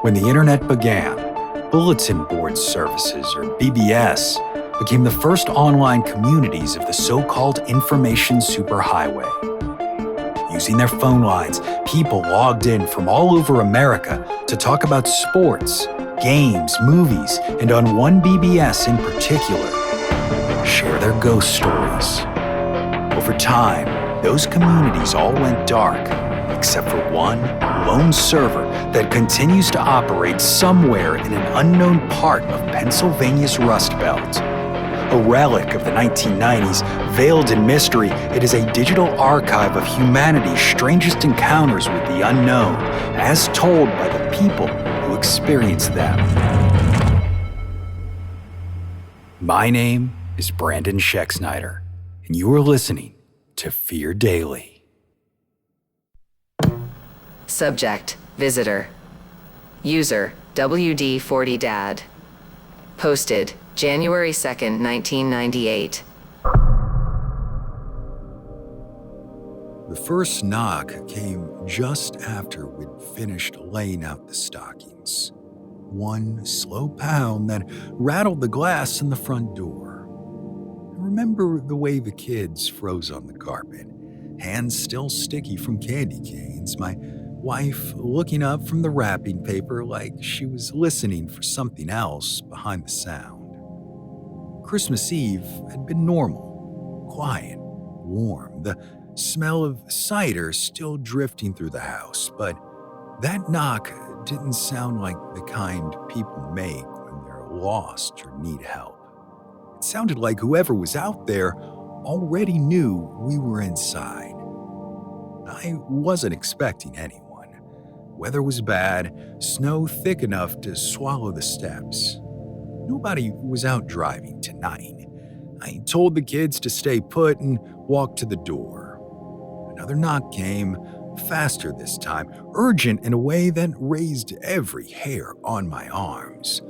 When the internet began, bulletin board services, or BBS, became the first online communities of the so-called information superhighway. Using their phone lines, people logged in from all over America to talk about sports, games, movies, and on one BBS in particular, share their ghost stories. Over time, those communities all went dark, except for one lone server that continues to operate somewhere in an unknown part of Pennsylvania's Rust Belt. A relic of the 1990s, veiled in mystery, it is a digital archive of humanity's strangest encounters with the unknown, as told by the people who experienced them. My name is Brandon Schexnayder, and you are listening to Fear Daily. Subject, visitor. User, WD40Dad. Posted, January 2nd, 1998. The first knock came just after we'd finished laying out the stockings. One slow pound that rattled the glass in the front door. I remember the way the kids froze on the carpet, hands still sticky from candy canes, my wife looking up from the wrapping paper like she was listening for something else behind the sound. Christmas Eve had been normal, quiet, warm, the smell of cider still drifting through the house, but that knock didn't sound like the kind people make when they're lost or need help. It sounded like whoever was out there already knew we were inside. I wasn't expecting anyone. Weather was bad, snow thick enough to swallow the steps. Nobody was out driving tonight. I told the kids to stay put and walked to the door. Another knock came, faster this time, urgent in a way that raised every hair on my arms.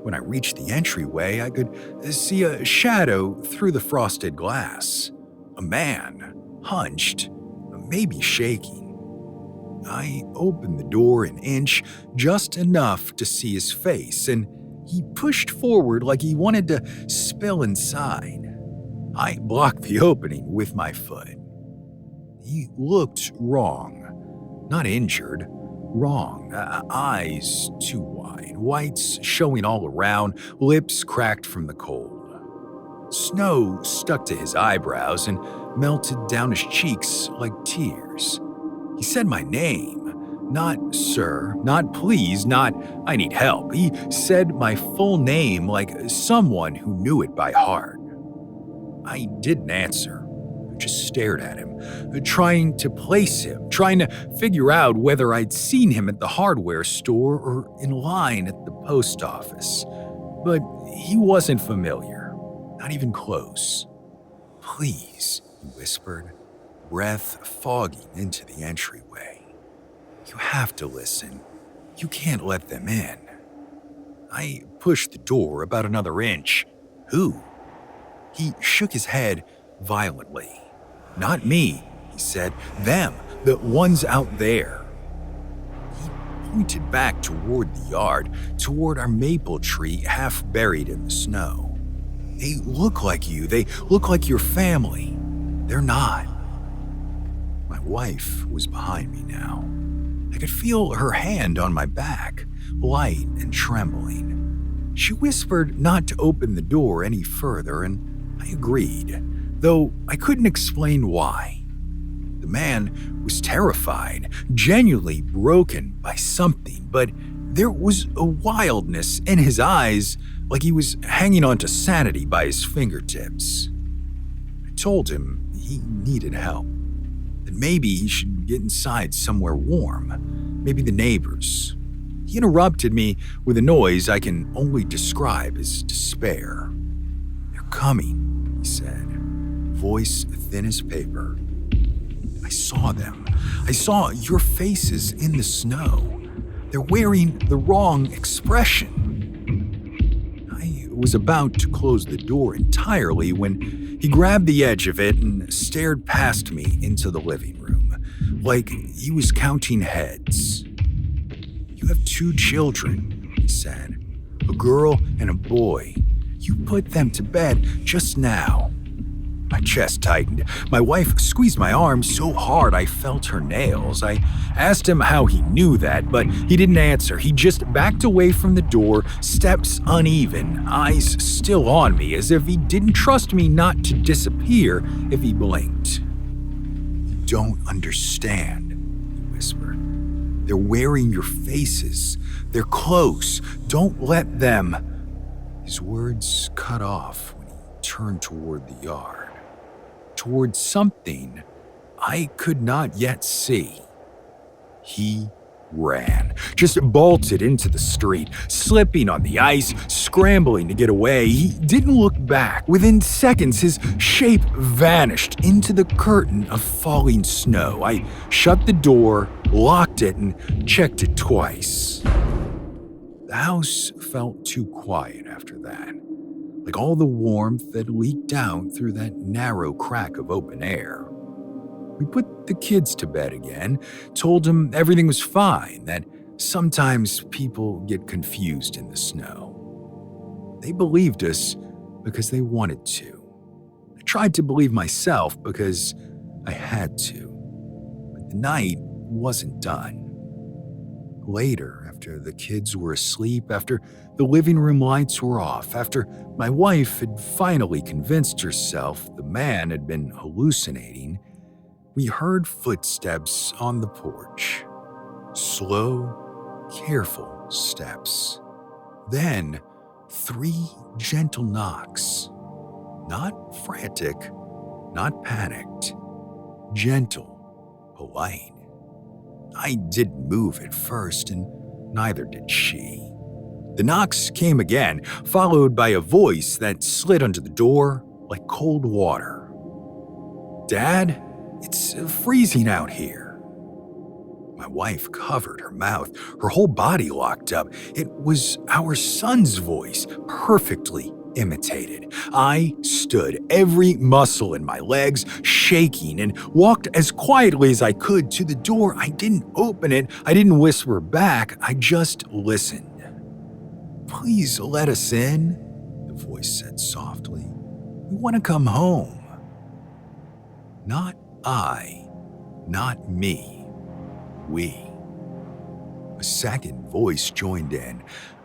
When I reached the entryway, I could see a shadow through the frosted glass. A man, hunched, maybe shaking. I opened the door an inch, just enough to see his face, and he pushed forward like he wanted to spill inside. I blocked the opening with my foot. He looked wrong. Not injured. Wrong. Eyes too wide, whites showing all around, lips cracked from the cold. Snow stuck to his eyebrows and melted down his cheeks like tears. He said my name. Not sir, not please, not I need help. He said my full name like someone who knew it by heart. I didn't answer. I just stared at him, trying to place him, trying to figure out whether I'd seen him at the hardware store or in line at the post office. But he wasn't familiar, not even close. Please, he whispered, breath fogging into the entryway. You have to listen. You can't let them in. I pushed the door about another inch. Who? He shook his head violently. Not me, he said. Them, the ones out there. He pointed back toward the yard, toward our maple tree half buried in the snow. They look like you. They look like your family. They're not. My wife was behind me now. I could feel her hand on my back, light and trembling. She whispered not to open the door any further, and I agreed, though I couldn't explain why. The man was terrified, genuinely broken by something, but there was a wildness in his eyes, like he was hanging on to sanity by his fingertips. I told him he needed help. That maybe he should get inside somewhere warm, maybe the neighbors. He interrupted me with a noise I can only describe as despair. They're coming, he said, voice thin as paper. I saw them. I saw your faces in the snow. They're wearing the wrong expression. I was about to close the door entirely when he grabbed the edge of it and stared past me into the living room, like he was counting heads. You have 2 children, he said. A girl and a boy. You put them to bed just now. My chest tightened. My wife squeezed my arm so hard I felt her nails. I asked him how he knew that, but he didn't answer. He just backed away from the door, steps uneven, eyes still on me, as if he didn't trust me not to disappear if he blinked. You don't understand, he whispered. They're wearing your faces. They're close. Don't let them. His words cut off when he turned toward the yard. Toward something I could not yet see. He ran, just bolted into the street, slipping on the ice, scrambling to get away. He didn't look back. Within seconds, his shape vanished into the curtain of falling snow. I shut the door, locked it, and checked it twice. The house felt too quiet after that. Like all the warmth that leaked out through that narrow crack of open air. We put the kids to bed again, told them everything was fine, that sometimes people get confused in the snow. They believed us because they wanted to. I tried to believe myself because I had to. But the night wasn't done. Later, after the kids were asleep, after the living room lights were off, after my wife had finally convinced herself the man had been hallucinating, we heard footsteps on the porch. Slow, careful steps. Then 3 gentle knocks. Not frantic, not panicked. Gentle, polite. I didn't move at first, and neither did she. The knocks came again, followed by a voice that slid under the door like cold water. "Dad, it's freezing out here." My wife covered her mouth, her whole body locked up. It was our son's voice, perfectly imitated. I stood, every muscle in my legs shaking, and walked as quietly as I could to the door. I didn't open it. I didn't whisper back. I just listened. "Please let us in," the voice said softly. "We want to come home." Not I, not me. We. A second voice joined in.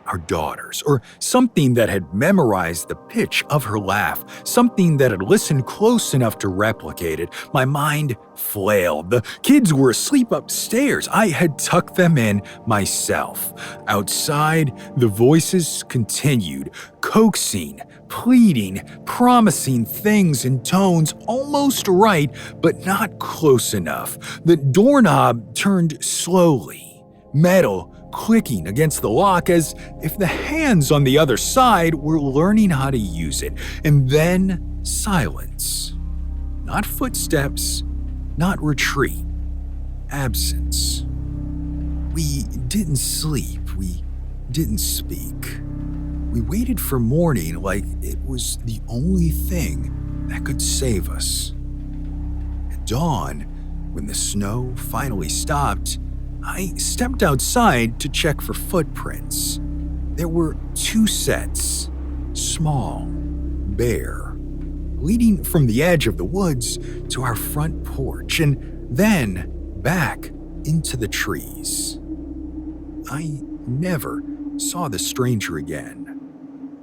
Our daughters, or something that had memorized the pitch of her laugh, something that had listened close enough to replicate it. My mind flailed. The kids were asleep upstairs. I had tucked them in myself. Outside, the voices continued, coaxing, pleading, promising things in tones almost right, but not close enough. The doorknob turned slowly, metal clicking against the lock as if the hands on the other side were learning how to use it. And then silence. Not footsteps, not retreat. Absence. We didn't sleep. We didn't speak. We waited for morning like it was the only thing that could save us. At dawn, when the snow finally stopped, I stepped outside to check for footprints. There were 2 sets, small, bare, leading from the edge of the woods to our front porch and then back into the trees. I never saw the stranger again,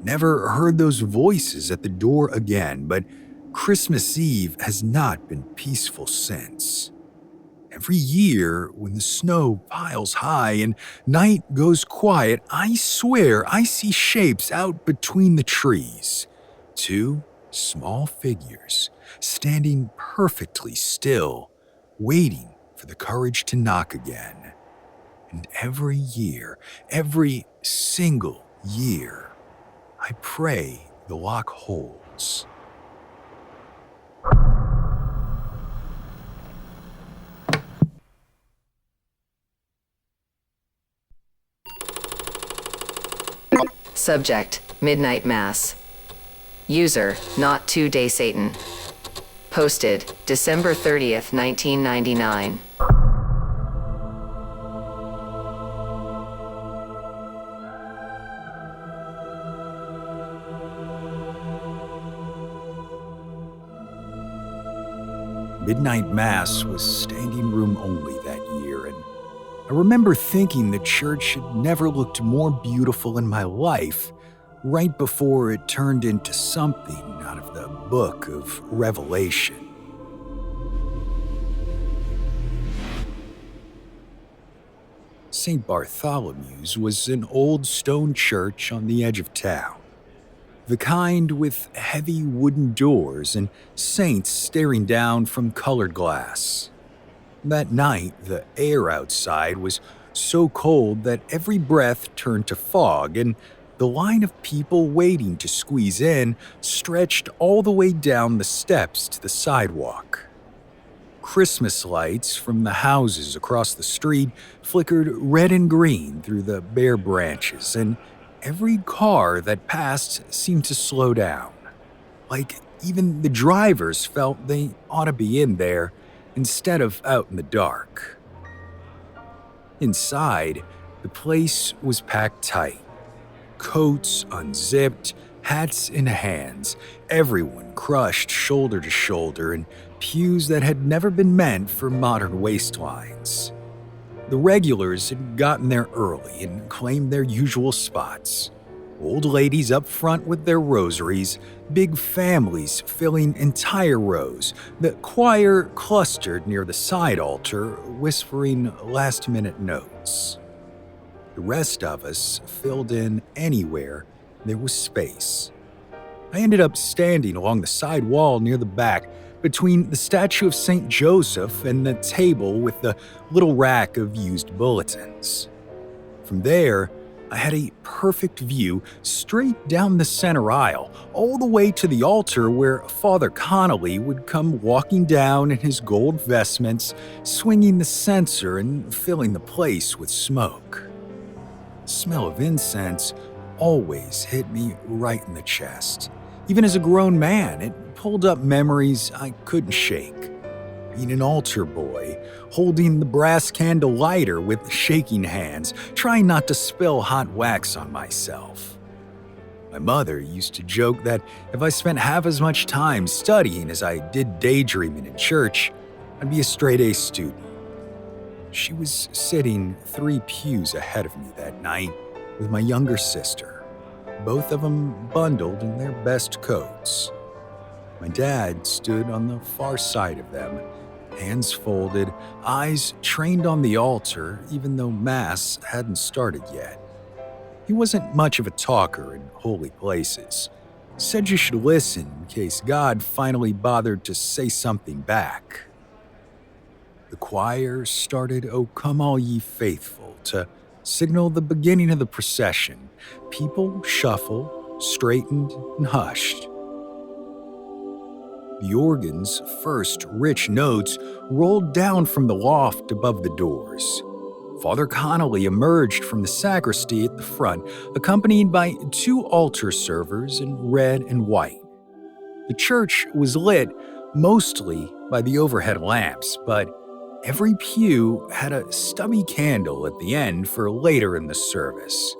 never heard those voices at the door again, but Christmas Eve has not been peaceful since. Every year, when the snow piles high and night goes quiet, I swear I see shapes out between the trees. 2 small figures, standing perfectly still, waiting for the courage to knock again. And every year, every single year, I pray the lock holds. Subject, Midnight Mass. User, Not 2-Day Satan. Posted, December 30th, 1999. Midnight Mass was standing room only that year, and I remember thinking the church had never looked more beautiful in my life, right before it turned into something out of the book of Revelation. St. Bartholomew's was an old stone church on the edge of town, the kind with heavy wooden doors and saints staring down from colored glass. That night, the air outside was so cold that every breath turned to fog, and the line of people waiting to squeeze in stretched all the way down the steps to the sidewalk. Christmas lights from the houses across the street flickered red and green through the bare branches, and every car that passed seemed to slow down. Like even the drivers felt they ought to be in there instead of out in the dark. Inside, the place was packed tight. Coats unzipped, hats in hands, everyone crushed shoulder to shoulder in pews that had never been meant for modern waistlines. The regulars had gotten there early and claimed their usual spots. Old ladies up front with their rosaries, big families filling entire rows, the choir clustered near the side altar, whispering last-minute notes. The rest of us filled in anywhere there was space. I ended up standing along the side wall near the back, between the statue of St. Joseph and the table with the little rack of used bulletins. From there, I had a perfect view straight down the center aisle, all the way to the altar where Father Connolly would come walking down in his gold vestments, swinging the censer and filling the place with smoke. The smell of incense always hit me right in the chest. Even as a grown man, it pulled up memories I couldn't shake. Being an altar boy, holding the brass candle lighter with shaking hands, trying not to spill hot wax on myself. My mother used to joke that if I spent half as much time studying as I did daydreaming in church, I'd be a straight-A student. She was sitting 3 pews ahead of me that night with my younger sister, both of them bundled in their best coats. My dad stood on the far side of them, hands folded, eyes trained on the altar, even though Mass hadn't started yet. He wasn't much of a talker in holy places. Said you should listen in case God finally bothered to say something back. The choir started "O Come All Ye Faithful" to signal the beginning of the procession. People shuffled, straightened, and hushed. The organ's first rich notes rolled down from the loft above the doors. Father Connolly emerged from the sacristy at the front, accompanied by 2 altar servers in red and white. The church was lit mostly by the overhead lamps, but every pew had a stubby candle at the end for later in the service.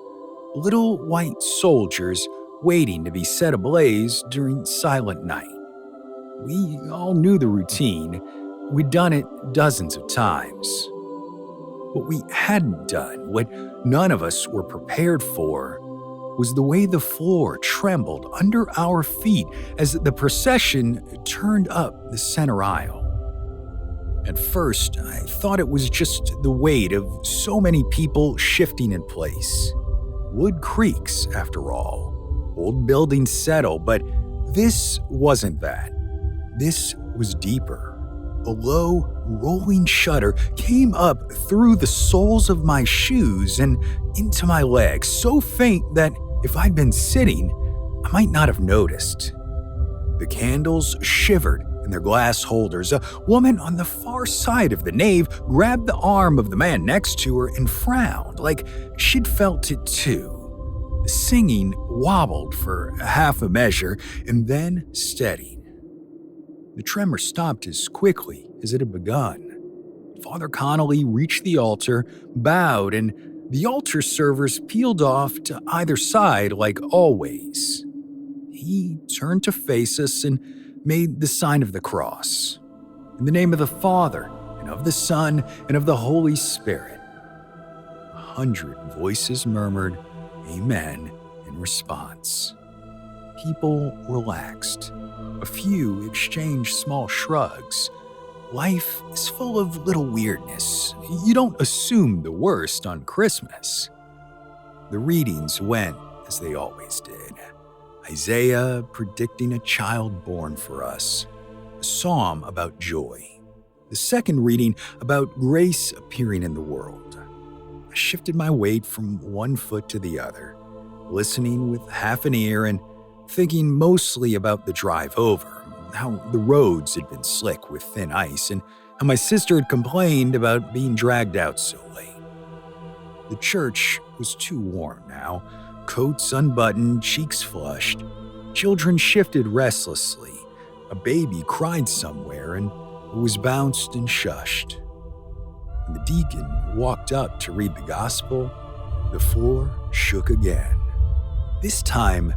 Little white soldiers waiting to be set ablaze during Silent Night. We all knew the routine. We'd done it dozens of times. What we hadn't done, what none of us were prepared for, was the way the floor trembled under our feet as the procession turned up the center aisle. At first, I thought it was just the weight of so many people shifting in place. Wood creaks, after all. Old buildings settle, but this wasn't that. This was deeper. A low, rolling shudder came up through the soles of my shoes and into my legs, so faint that if I'd been sitting, I might not have noticed. The candles shivered in their glass holders. A woman on the far side of the nave grabbed the arm of the man next to her and frowned, like she'd felt it too. The singing wobbled for half a measure and then steadied. The tremor stopped as quickly as it had begun. Father Connolly reached the altar, bowed, and the altar servers peeled off to either side like always. He turned to face us and made the sign of the cross. In the name of the Father, and of the Son, and of the Holy Spirit. 100 voices murmured, Amen, in response. People relaxed. A few exchanged small shrugs. Life is full of little weirdness. You don't assume the worst on Christmas. The readings went as they always did. Isaiah predicting a child born for us. A psalm about joy. The second reading about grace appearing in the world. I shifted my weight from one foot to the other, listening with half an ear and thinking mostly about the drive over, how the roads had been slick with thin ice, and how my sister had complained about being dragged out so late. The church was too warm now, coats unbuttoned, cheeks flushed. Children shifted restlessly. A baby cried somewhere and was bounced and shushed. When the deacon walked up to read the gospel, the floor shook again. This time,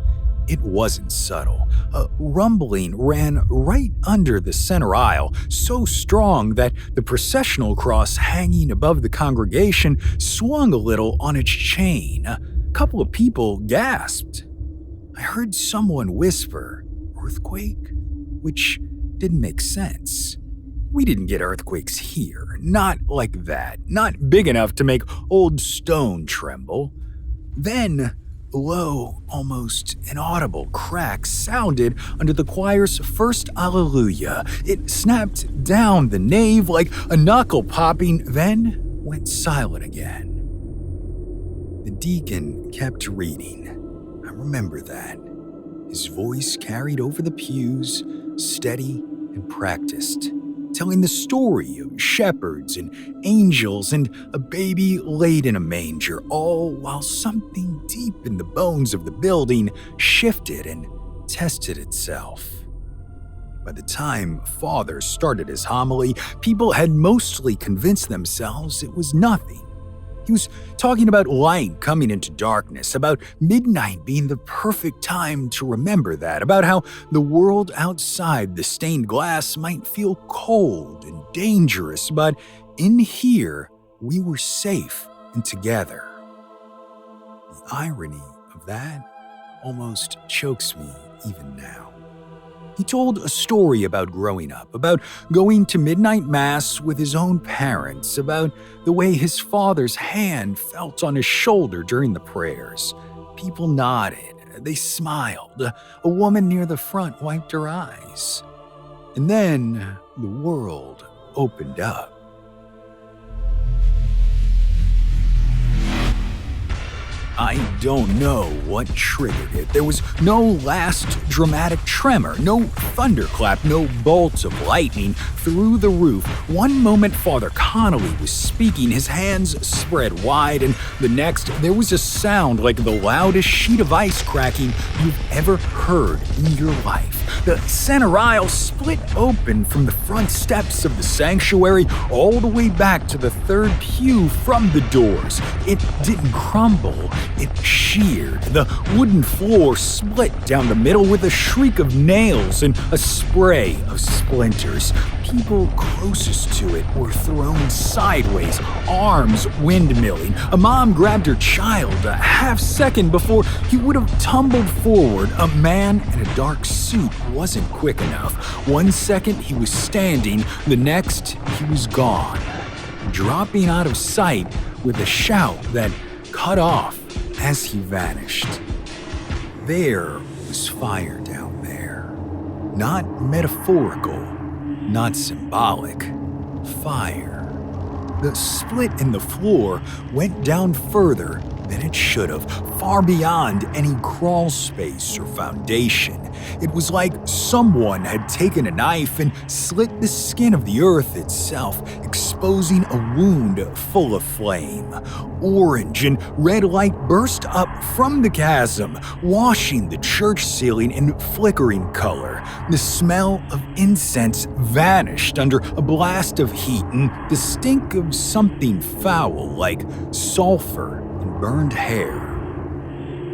it wasn't subtle. A rumbling ran right under the center aisle, so strong that the processional cross hanging above the congregation swung a little on its chain. A couple of people gasped. I heard someone whisper, "Earthquake?" which didn't make sense. We didn't get earthquakes here. Not like that. Not big enough to make old stone tremble. Then, a low, almost inaudible crack sounded under the choir's first Alleluia. It snapped down the nave like a knuckle popping, then went silent again. The deacon kept reading. I remember that. His voice carried over the pews, steady and practiced, telling the story of shepherds and angels and a baby laid in a manger, all while something deep in the bones of the building shifted and tested itself. By the time Father started his homily, people had mostly convinced themselves it was nothing. He was talking about light coming into darkness, about midnight being the perfect time to remember that, about how the world outside the stained glass might feel cold and dangerous, but in here, we were safe and together. The irony of that almost chokes me even now. He told a story about growing up, about going to midnight mass with his own parents, about the way his father's hand felt on his shoulder during the prayers. People nodded, they smiled. A woman near the front wiped her eyes. And then the world opened up. I don't know what triggered it. There was no last dramatic tremor, no thunderclap, no bolts of lightning through the roof. One moment Father Connolly was speaking, his hands spread wide, and the next there was a sound like the loudest sheet of ice cracking you've ever heard in your life. The center aisle split open from the front steps of the sanctuary all the way back to the third pew from the doors. It didn't crumble. It sheared. The wooden floor split down the middle with a shriek of nails and a spray of splinters. People closest to it were thrown sideways, arms windmilling. A mom grabbed her child a half second before he would have tumbled forward. A man in a dark suit wasn't quick enough. 1 second he was standing, the next he was gone, dropping out of sight with a shout that cut off as he vanished. There was fire down there. Not metaphorical, not symbolic. Fire. The split in the floor went down further than it should have, far beyond any crawl space or foundation. It was like someone had taken a knife and slit the skin of the earth itself, exposing a wound full of flame. Orange and red light burst up from the chasm, washing the church ceiling in flickering color. The smell of incense vanished under a blast of heat, and the stink of something foul like sulfur and burned hair.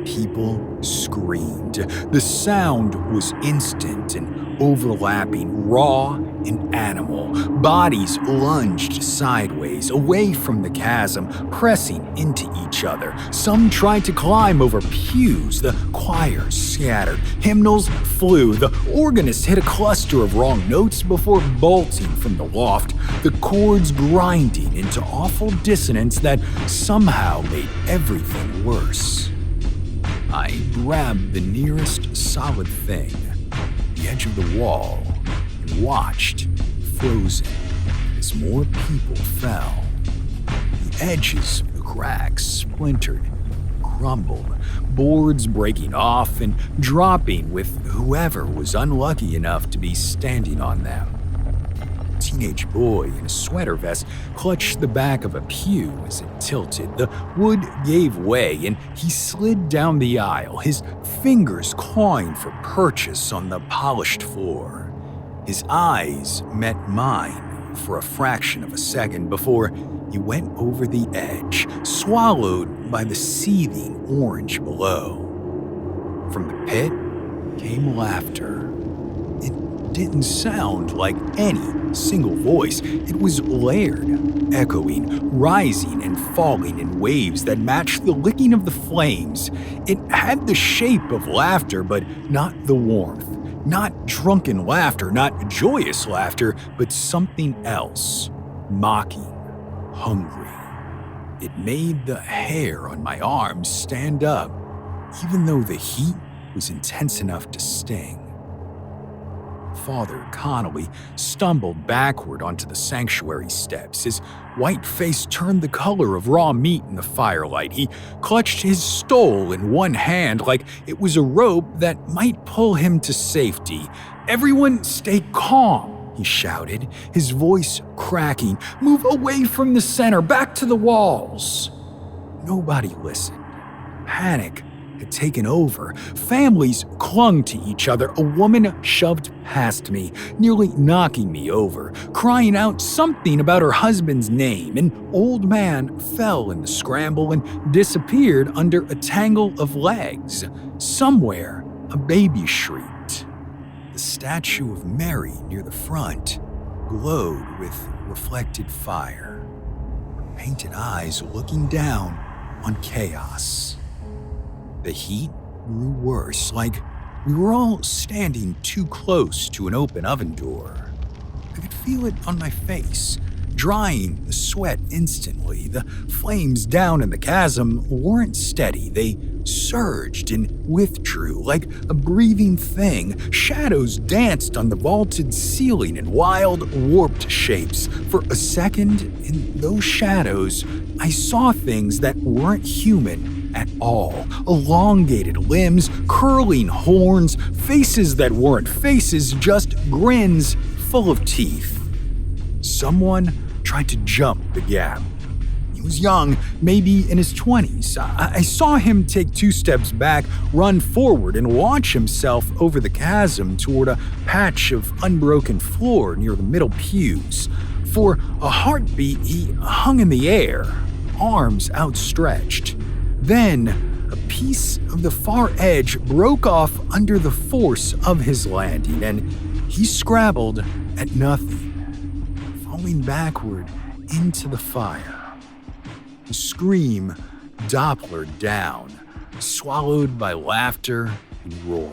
People screamed. The sound was instant and overlapping, raw an animal. Bodies lunged sideways, away from the chasm, pressing into each other. Some tried to climb over pews. The choir scattered. Hymnals flew. The organist hit a cluster of wrong notes before bolting from the loft, the chords grinding into awful dissonance that somehow made everything worse. I grabbed the nearest solid thing, the edge of the wall, and watched, frozen, as more people fell. The edges of the cracks splintered, crumbled, boards breaking off and dropping with whoever was unlucky enough to be standing on them. A teenage boy in a sweater vest clutched the back of a pew as it tilted. The wood gave way and he slid down the aisle, his fingers clawing for purchase on the polished floor. His eyes met mine for a fraction of a second before he went over the edge, swallowed by the seething orange below. From the pit came laughter. It didn't sound like any single voice. It was layered, echoing, rising and falling in waves that matched the licking of the flames. It had the shape of laughter, but not the warmth. Not drunken laughter, not joyous laughter, but something else. Mocking, hungry. It made the hair on my arms stand up, even though the heat was intense enough to sting. Father Connolly stumbled backward onto the sanctuary steps. His white face turned the color of raw meat in the firelight. He clutched his stole in one hand like it was a rope that might pull him to safety. "Everyone stay calm," he shouted, his voice cracking. "Move away from the center, back to the walls." Nobody listened. Panic had taken over. Families clung to each other. A woman shoved past me, nearly knocking me over, crying out something about her husband's name. An old man fell in the scramble and disappeared under a tangle of legs. Somewhere, a baby shrieked. The statue of Mary near the front glowed with reflected fire, her painted eyes looking down on chaos. The heat grew worse, like we were all standing too close to an open oven door. I could feel it on my face, drying the sweat instantly. The flames down in the chasm weren't steady. They surged and withdrew like a breathing thing. Shadows danced on the vaulted ceiling in wild, warped shapes. For a second, in those shadows, I saw things that weren't human at all. Elongated limbs, curling horns, faces that weren't faces, just grins full of teeth. Someone tried to jump the gap. He was young, maybe in his 20s. I saw him take 2 steps back, run forward, and launch himself over the chasm toward a patch of unbroken floor near the middle pews. For a heartbeat, he hung in the air, arms outstretched. Then, a piece of the far edge broke off under the force of his landing, and he scrabbled at nothing, falling backward into the fire. The scream Dopplered down, swallowed by laughter and roar.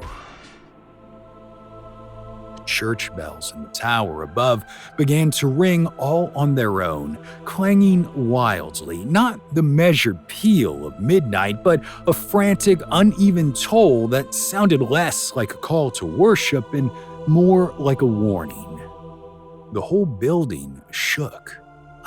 Church bells in the tower above began to ring all on their own, clanging wildly, not the measured peal of midnight, but a frantic, uneven toll that sounded less like a call to worship and more like a warning. The whole building shook.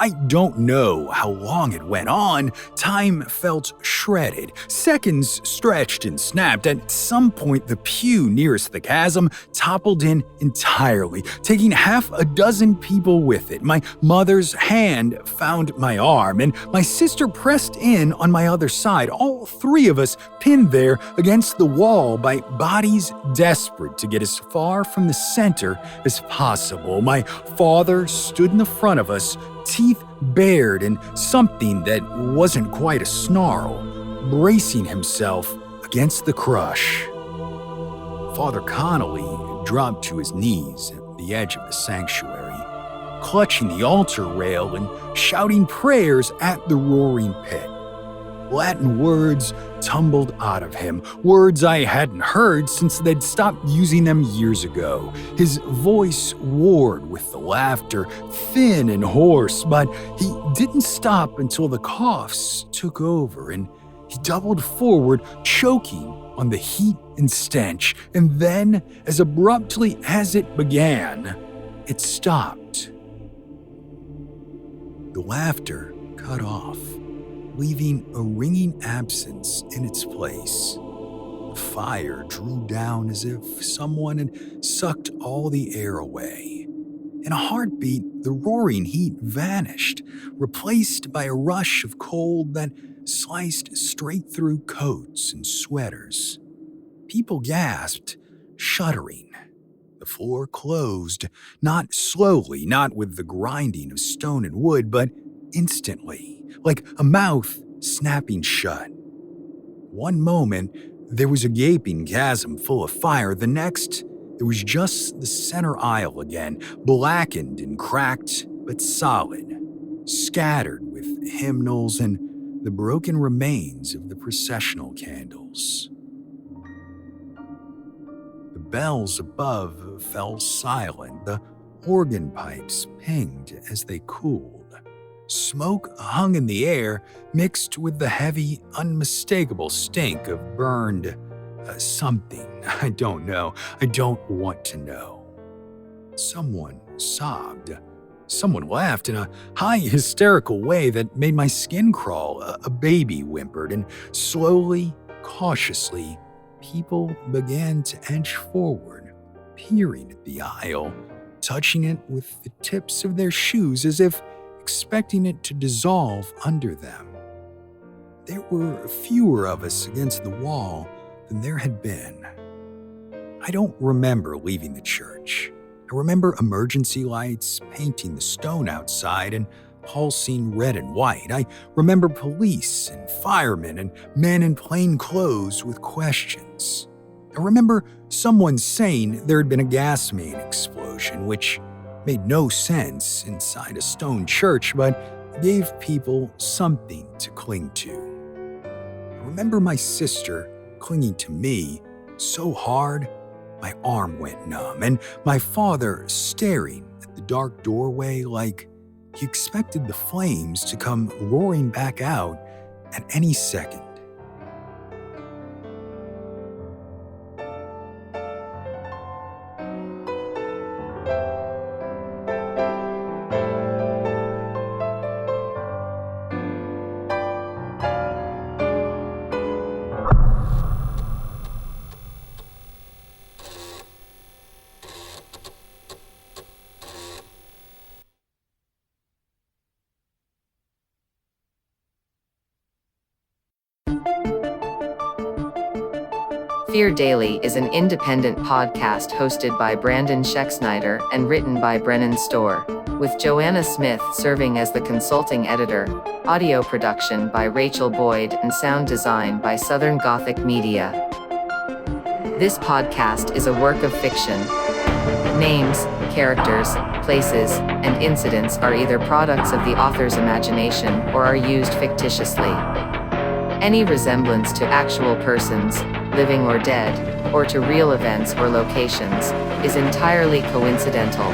I don't know how long it went on. Time felt shredded. Seconds stretched and snapped. At some point, the pew nearest the chasm toppled in entirely, taking half a dozen people with it. My mother's hand found my arm, and my sister pressed in on my other side, all 3 of us pinned there against the wall by bodies desperate to get as far from the center as possible. My father stood in the front of us, teeth bared in something that wasn't quite a snarl, bracing himself against the crush. Father Connolly dropped to his knees, the edge of the sanctuary, clutching the altar rail and shouting prayers at the roaring pit. Latin words tumbled out of him, words I hadn't heard since they'd stopped using them years ago. His voice roared with the laughter, thin and hoarse, but he didn't stop until the coughs took over and he doubled forward, choking on the heat and stench. And then, as abruptly as it began, it stopped. The laughter cut off, leaving a ringing absence in its place. The fire drew down as if someone had sucked all the air away. In a heartbeat, the roaring heat vanished, replaced by a rush of cold that sliced straight through coats and sweaters. People gasped, shuddering. The floor closed, not slowly, not with the grinding of stone and wood, but instantly, like a mouth snapping shut. One moment, there was a gaping chasm full of fire. The next, there was just the center aisle again, blackened and cracked, but solid, scattered with hymnals and the broken remains of the processional candles. The bells above fell silent. The organ pipes pinged as they cooled. Smoke hung in the air, mixed with the heavy, unmistakable stink of burned something. I don't know. I don't want to know. Someone sobbed. Someone laughed in a high, hysterical way that made my skin crawl. A baby whimpered, and slowly, cautiously, people began to edge forward, peering at the aisle, touching it with the tips of their shoes as if expecting it to dissolve under them. There were fewer of us against the wall than there had been. I don't remember leaving the church. I remember emergency lights painting the stone outside and pulsing red and white. I remember police and firemen and men in plain clothes with questions. I remember someone saying there had been a gas main explosion, which made no sense inside a stone church, but gave people something to cling to. I remember my sister clinging to me so hard my arm went numb, and my father staring at the dark doorway like he expected the flames to come roaring back out at any second. Fear Daily is an independent podcast hosted by Brandon Schexnayder and written by Brennan Storr, with Joanna Smith serving as the consulting editor, audio production by Rachel Boyd, and sound design by Southern Gothic Media. This podcast is a work of fiction. Names, characters, places, and incidents are either products of the author's imagination or are used fictitiously. Any resemblance to actual persons, living or dead, or to real events or locations, is entirely coincidental.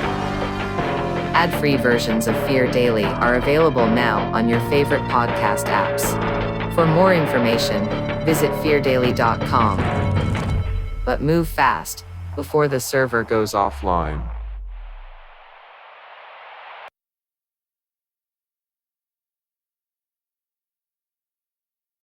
Ad-free versions of Fear Daily are available now on your favorite podcast apps. For more information, visit feardaily.com. But move fast, before the server goes offline.